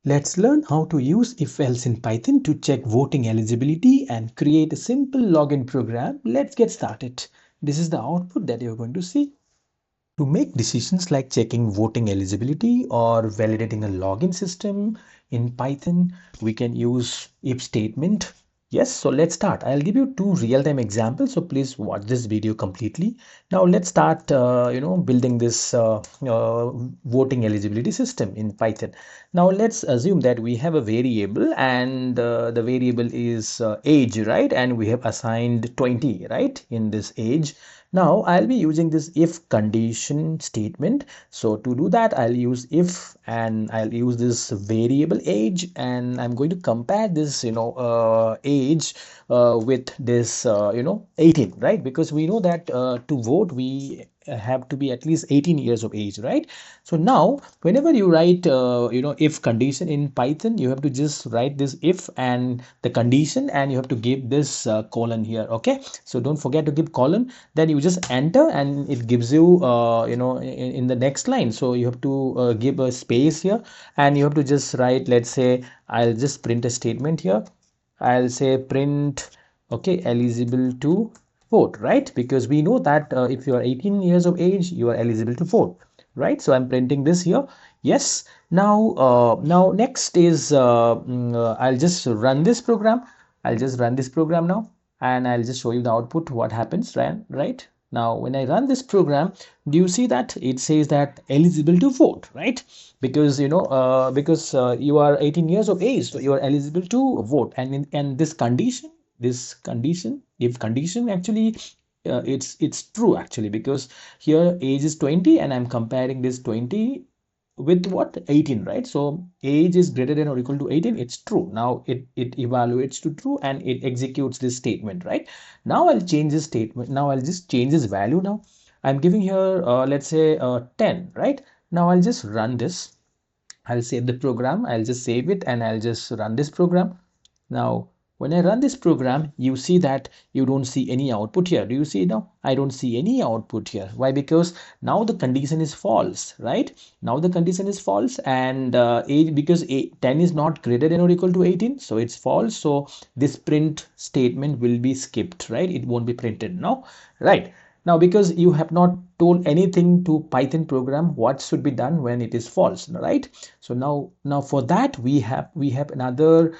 Let's learn how to use if-else in Python to check voting eligibility and create a simple login program. Let's get started. This is the output that you're going to see. To make decisions like checking voting eligibility or validating a login system in Python, we can use if statement. Yes, so let's start. I'll give you two real-time examples, so please watch this video completely. Now let's start, building this voting eligibility system in Python. Now let's assume that we have a variable and the variable is age, right? And we have assigned 20, right, in this age. Now I'll be using this if condition statement. So to do that, I'll use if and I'll use this variable age, and I'm going to compare this, age with this, 18, right? Because we know that to vote, we have to be at least 18 years of age, right? So now whenever you write, if condition in Python, you have to just write this if and the condition, and you have to give this colon here. Okay, so don't forget to give colon. Then you just enter and it gives you, in the next line. So you have to give a space here, and you have to just write, let's say I'll just print a statement here. I'll say print, okay, eligible to vote, right? Because we know that if you are 18 years of age, you are eligible to vote, right? So I'm printing this here. Yes. Now next is I'll just run this program. I'll just run this program now, and I'll just show you the output, what happens, right? Now, when I run this program, do you see that it says that eligible to vote, right? Because you are 18 years of age, so you are eligible to vote. And this condition, if condition, actually it's true actually, because here age is 20 and I'm comparing this 20 with what, 18, right? So age is greater than or equal to 18. It's true. Now it evaluates to true and it executes this statement, right? Now I'll change this statement. Now I'll just change this value. Now I'm giving here, let's say 10, right? Now I'll just run this. I'll save the program. I'll just save it and I'll just run this program. Now, when I run this program, you see that you don't see any output here. Do you see now? I don't see any output here. Why? Because now the condition is false, right? Now the condition is false, and age, because 10 is not greater than or equal to 18, so it's false. So this print statement will be skipped, right? It won't be printed now, right? Now, because you have not told anything to Python program what should be done when it is false, right? So now for that we have another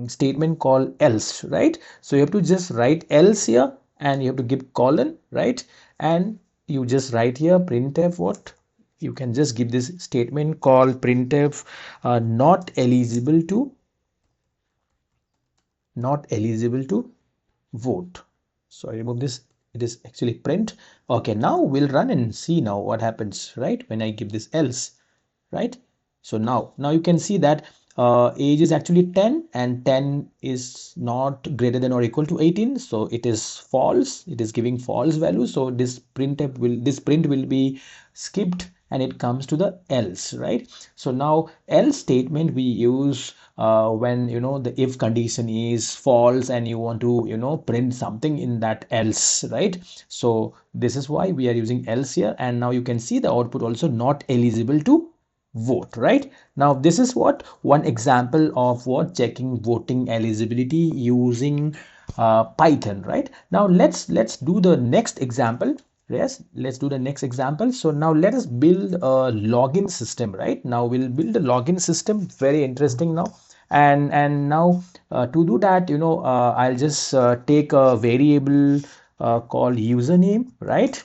statement called else, right? So you have to just write else here, and you have to give colon, right? And you just write here printf what. You can just give this statement called printf not eligible to vote. So I remove this. It is actually print. Okay, now we'll run and see now what happens, right? When I give this else, right? So now you can see that age is actually 10 and 10 is not greater than or equal to 18. So it is false. It is giving false value. So this print will be skipped and it comes to the else, right? So now else statement we use when the if condition is false and you want to print something in that else, right? So this is why we are using else here, and now you can see the output also not eligible to vote, right? Now this is what one example of what checking voting eligibility using Python, right? Now let's do the next example. Yes, let's do the next example. So now let us build a login system, right? Now we'll build a login system. Very interesting now. And now to do that, I'll just take a variable called username, right?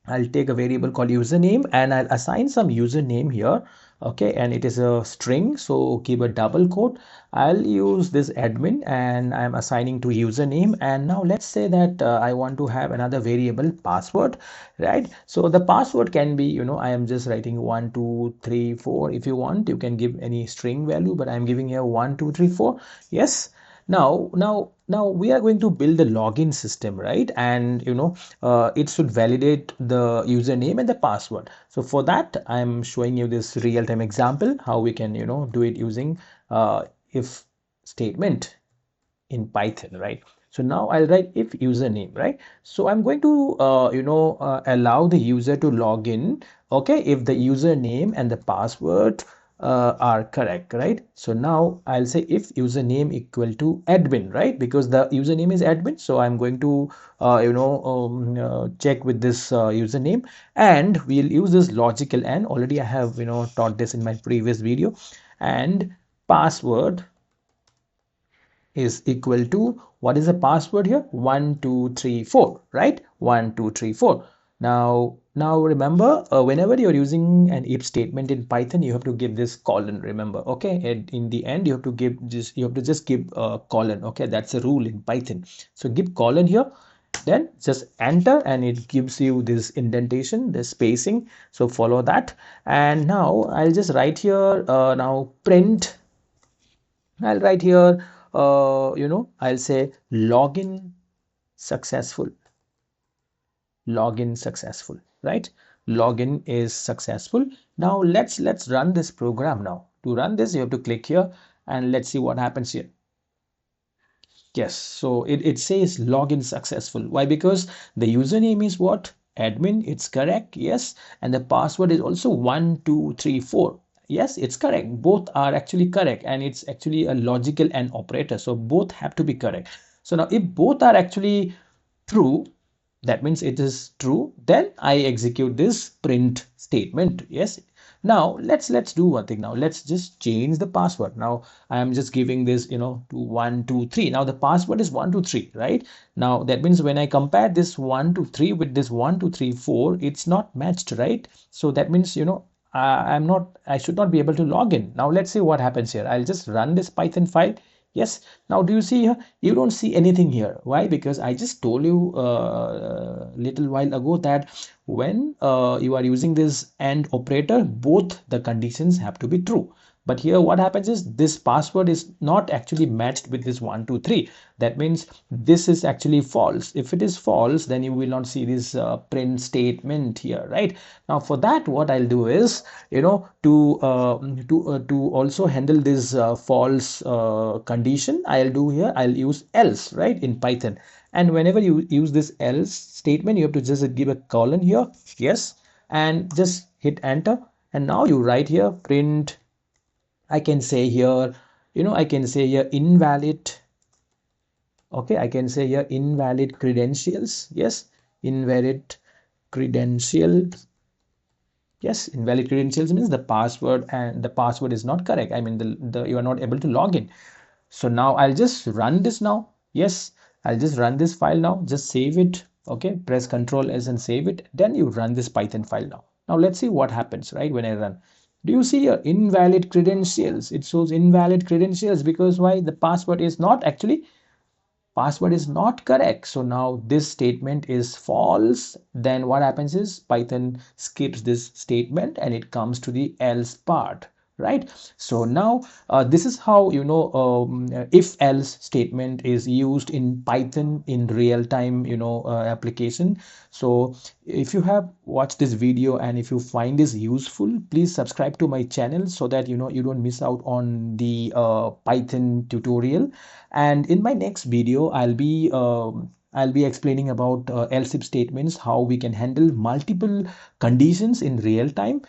I'll take a variable called username and I'll assign some username here. Okay, and it is a string, so keep a double quote. I'll use this admin and I'm assigning to username. And now let's say that I want to have another variable password, right? So the password can be, I am just writing 1 2 3 4. If you want, you can give any string value, but I'm giving here 1 2 3 4. Yes. Now we are going to build a login system, right? And it should validate the username and the password. So for that, I'm showing you this real-time example how we can do it using if statement in Python, right? So now I'll write if username, right? So I'm going to allow the user to log in, okay, if the username and the password are correct, right? So now I'll say if username equal to admin, right? Because the username is admin, so I'm going to check with this username, and we'll use this logical and. Already I have taught this in my previous video. And password is equal to, what is the password here? 1234, right? 1234. Now remember, whenever you're using an if statement in Python, you have to give this colon, remember, okay? And in the end, you have to just give a colon, okay? That's a rule in Python. So give colon here, then just enter, and it gives you this indentation, this spacing. So follow that. And now I'll just write here, now print. I'll write here, I'll say login successful. Login successful, right? Login is successful. Now let's run this program now. To run this, you have to click here, and let's see what happens here. Yes, so it says login successful. Why? Because the username is what? Admin, it's correct, yes. And the password is also 1234. Yes, it's correct. Both are actually correct, and it's actually a logical and operator. So both have to be correct. So now if both are actually true, that means it is true, then I execute this print statement. Yes. Now let's do one thing. Now let's just change the password. Now I am just giving this to 123. Now the password is 123, right? Now that means when I compare this 123 with this 1234, it's not matched, right? So that means I should not be able to log in. Now let's see what happens here. I'll just run this Python file. Yes. Now do you see here? You don't see anything here. Why? Because I just told you little while ago that when you are using this AND operator, both the conditions have to be true. But here what happens is this password is not actually matched with this 123. That means this is actually false. If it is false, then you will not see this print statement here, right? Now for that, what I'll do is, to also handle this false condition, I'll do here, I'll use else, right, in Python. And whenever you use this else statement, you have to just give a colon here, yes, and just hit enter. And now you write here print. I can say here, I can say here invalid. Okay, I can say here invalid credentials. Yes, invalid credentials. Yes, invalid credentials means the password is not correct. I mean, you are not able to log in. So now I'll just run this now. Yes, I'll just run this file now. Just save it. Okay, press Ctrl S and save it. Then you run this Python file now. Now let's see what happens, right, when I run. Do you see here invalid credentials? It shows invalid credentials because why? The password is not correct. So now this statement is false. Then what happens is Python skips this statement and it comes to the else part, right? So now this is how if else statement is used in Python in real time application. So if you have watched this video and if you find this useful, please subscribe to my channel so that you don't miss out on the Python tutorial. And in my next video, I'll be explaining about else if statements, how we can handle multiple conditions in real time.